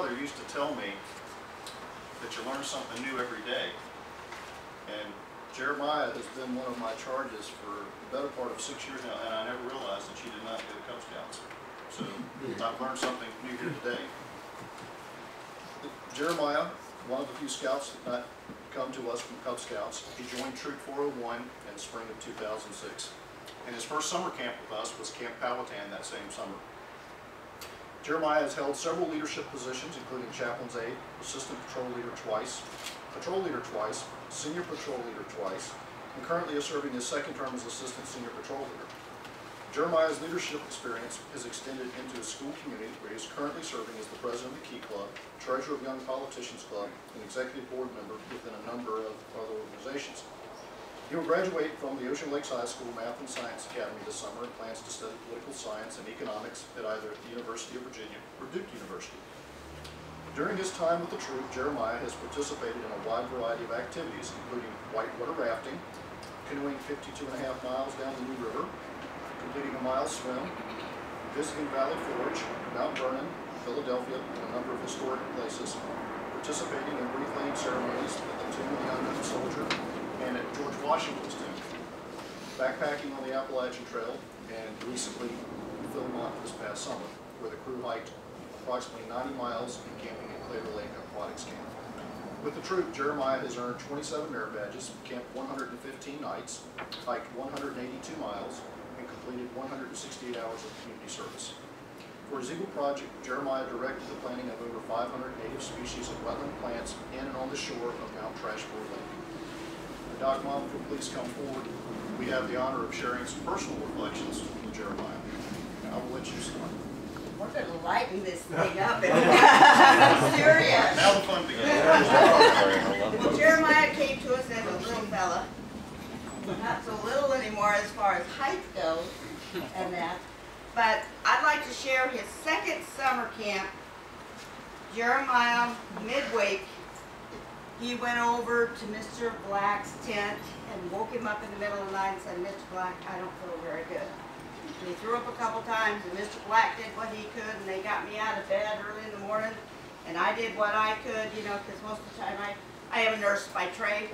grandfather used to tell me that you learn something new every day. And Jeremiah has been one of my charges for the better part of 6 years now, and I never realized that she did not go to Cub Scouts. So I've learned something new here today. Jeremiah, one of the few scouts that not come to us from Cub Scouts, he joined Troop 401 in the spring of 2006. And his first summer camp with us was Camp Powhatan that same summer. Jeremiah has held several leadership positions, including chaplain's aide, assistant patrol leader twice, senior patrol leader twice, and currently is serving his second term as assistant senior patrol leader. Jeremiah's leadership experience has extended into his school community, where he is currently serving as the president of the Key Club, treasurer of Young Politicians Club, and executive board member within a number of other organizations. He will graduate from the Ocean Lakes High School Math and Science Academy this summer and plans to study political science and economics at either the University of Virginia or Duke University. During his time with the troop, Jeremiah has participated in a wide variety of activities, including whitewater rafting, canoeing 52.5 miles down the New River, completing a mile swim, visiting Valley Forge, Mount Vernon, Philadelphia, and a number of historic places, participating in wreath-laying ceremonies at the Tomb of the Unknown Soldier and at George Washington's tomb, backpacking on the Appalachian Trail, and recently Philmont this past summer, where the crew hiked approximately 90 miles and camping at Claver Lake Aquatics Camp. With the troop, Jeremiah has earned 27 merit badges, camped 115 nights, hiked 182 miles, and completed 168 hours of community service. For his Eagle Project, Jeremiah directed the planting of over 500 native species of wetland plants in and on the shore of Mount Trashboard Lake. Doc Mom, if you'll please come forward. We have the honor of sharing some personal reflections with Jeremiah. I will let you start. We're going to lighten this thing up. I'm serious. Now the fun begins. Well, Jeremiah came to us as a little fella. Not so little anymore as far as height goes and that. But I'd like to share his second summer camp. Jeremiah, midweek, he went over to Mr. Black's tent and woke him up in the middle of the night and said, "Mr. Black, I don't feel very good." And he threw up a couple times, and Mr. Black did what he could, and they got me out of bed early in the morning, and I did what I could, you know, because most of the time I am a nurse by trade,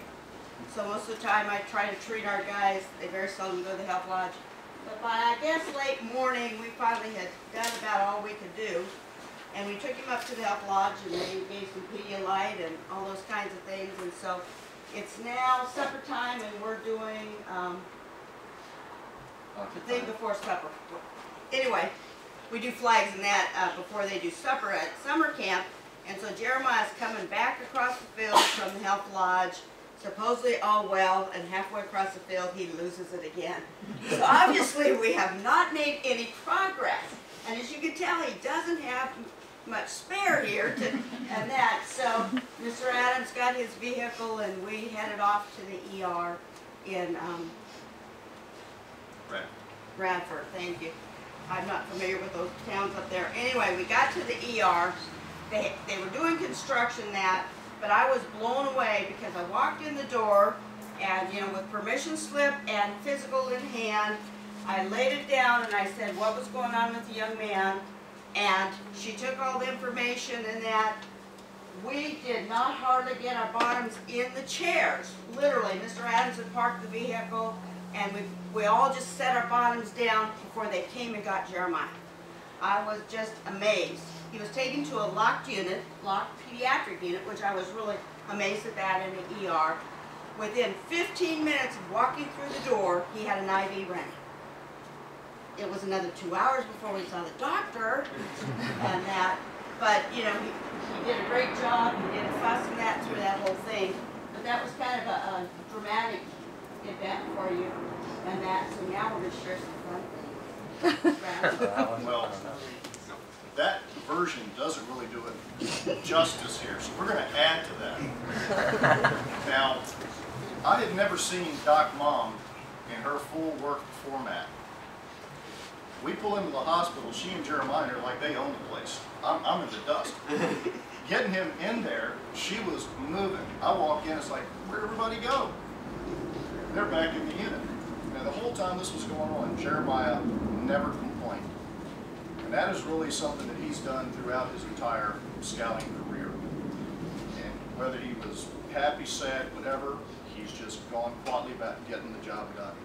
so most of the time I try to treat our guys. They very seldom go to the health lodge. But by, I guess, late morning, we finally had done about all we could do. And we took him up to the health lodge, and they gave some Pedialyte and all those kinds of things. And so it's now supper time, and we're doing the thing before supper. Anyway, we do flags and that before they do supper at summer camp. And so Jeremiah's coming back across the field from the health lodge, supposedly all well, and halfway across the field he loses it again. So obviously we have not made any progress. And as you can tell, he doesn't have much spare here and that. So Mr. Adams got his vehicle, and we headed off to the ER in Bradford. Thank you. I'm not familiar with those towns up there. Anyway, we got to the ER. They were doing construction but I was blown away because I walked in the door, and you know, with permission slip and physical in hand, I laid it down and I said what was going on with the young man, and she took all the information and that. We did not hardly get our bottoms in the chairs. Literally, Mr. Adams had parked the vehicle, and we all just set our bottoms down before they came and got Jeremiah. I was just amazed. He was taken to a locked pediatric unit, which I was really amazed at that in the ER. Within 15 minutes of walking through the door, he had an IV running. It was another 2 hours before we saw the doctor and that. But, you know, he did a great job. He did a fuss and that through that whole thing. But that was kind of a dramatic event for you and that. So now we're going to share some fun things. Well, that version doesn't really do it justice here, so we're going to add to that. Now, I had never seen Doc Mom in her full work format. We pull into the hospital, she and Jeremiah are like they own the place. I'm in the dust. Getting him in there, she was moving. I walk in, it's like, where'd everybody go? They're back in the unit. Now, the whole time this was going on, Jeremiah never complained. And that is really something that he's done throughout his entire scouting career. And whether he was happy, sad, whatever, he's just gone quietly about getting the job done.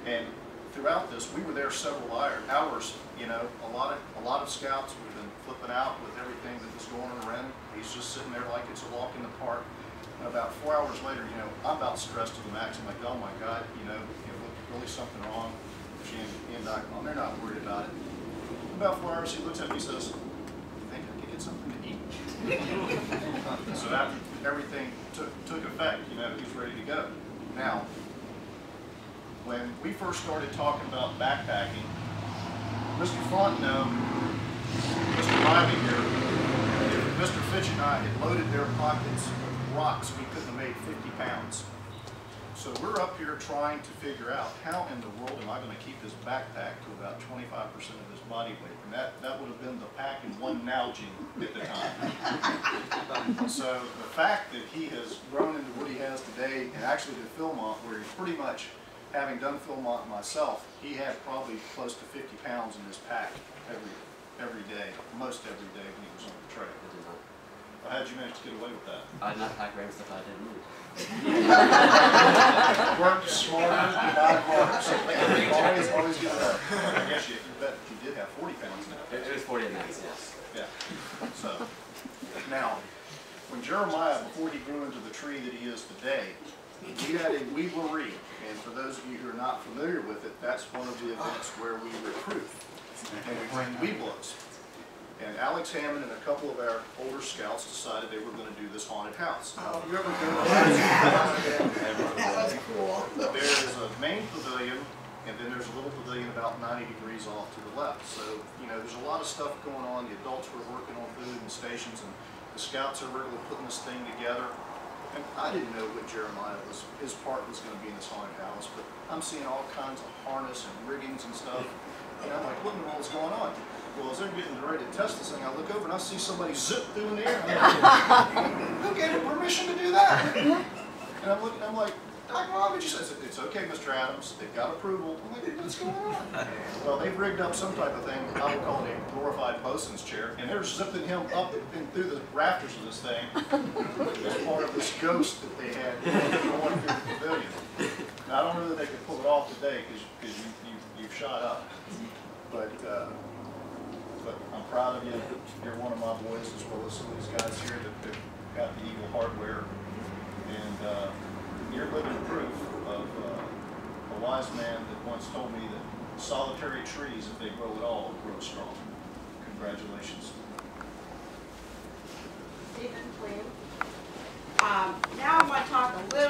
And throughout this, we were there several hours. You know, a lot of scouts would have been flipping out with everything that was going around. He's just sitting there like it's a walk in the park. And about 4 hours later, you know, I'm about stressed to the max. I'm like, oh my God, you know, really something wrong. She and Doc, Mom, they're not worried about it. About 4 hours, he looks at me and says, "I think I could get something to eat." So after everything took effect, you know, he's ready to go. Now, when we first started talking about backpacking, Mr. Fontenot, Mr. Riley here, Mr. Fitch and I had loaded their pockets with rocks we couldn't have made 50 pounds. So we're up here trying to figure out how in the world am I going to keep this backpack to about 25% of his body weight. And that would have been the pack in one Nalgene at the time. So the fact that he has grown into what he has today, and actually to Philmont, where he's pretty much, having done Philmont myself, he had probably close to 50 pounds in his pack every day, most every day when he was on the trail. How did you manage to get away with that? I'd not pack random stuff I didn't need. Work smarter, not harder. Always get that. I guess you bet you did have 40 pounds now. It was 40 and that's, yes. Yeah. So, now, when Jeremiah, before he grew into the tree that he is today, we had a Weeblerie. And for those of you who are not familiar with it, that's one of the events where we recruit. And we bring Weeblos. And Alex Hammond and a couple of our older scouts decided they were going to do this haunted house. Now, if you ever go to That was cool. there is a main pavilion, and then there's a little pavilion about 90 degrees off to the left. So, you know, there's a lot of stuff going on. The adults were working on food and stations, and the scouts are really putting this thing together. And I didn't know what Jeremiah his part was going to be in this haunted house, but I'm seeing all kinds of harness and riggings and stuff. And I'm like, what in the world is going on? Well, as they're getting ready to test this thing, I look over and I see somebody zip through in the air. Who gave him permission to do that? And I'm looking, I'm like, Doc, Mom, did you say? It's okay, Mr. Adams. They've got approval. I'm like, what's going on? Well, they've rigged up some type of thing, I would call it a glorified bosun's chair, and they're zipping him up and through the rafters of this thing as part of this ghost that they had going through the pavilion. Now, I don't know that they could pull it off today because you've shot up. But I'm proud of you. You're one of my boys, as well as some of these guys here that got the Eagle hardware. And you're living proof of a wise man that once told me that solitary trees, if they grow at all, grow strong. Congratulations. Stephen, please. Now I want to talk a little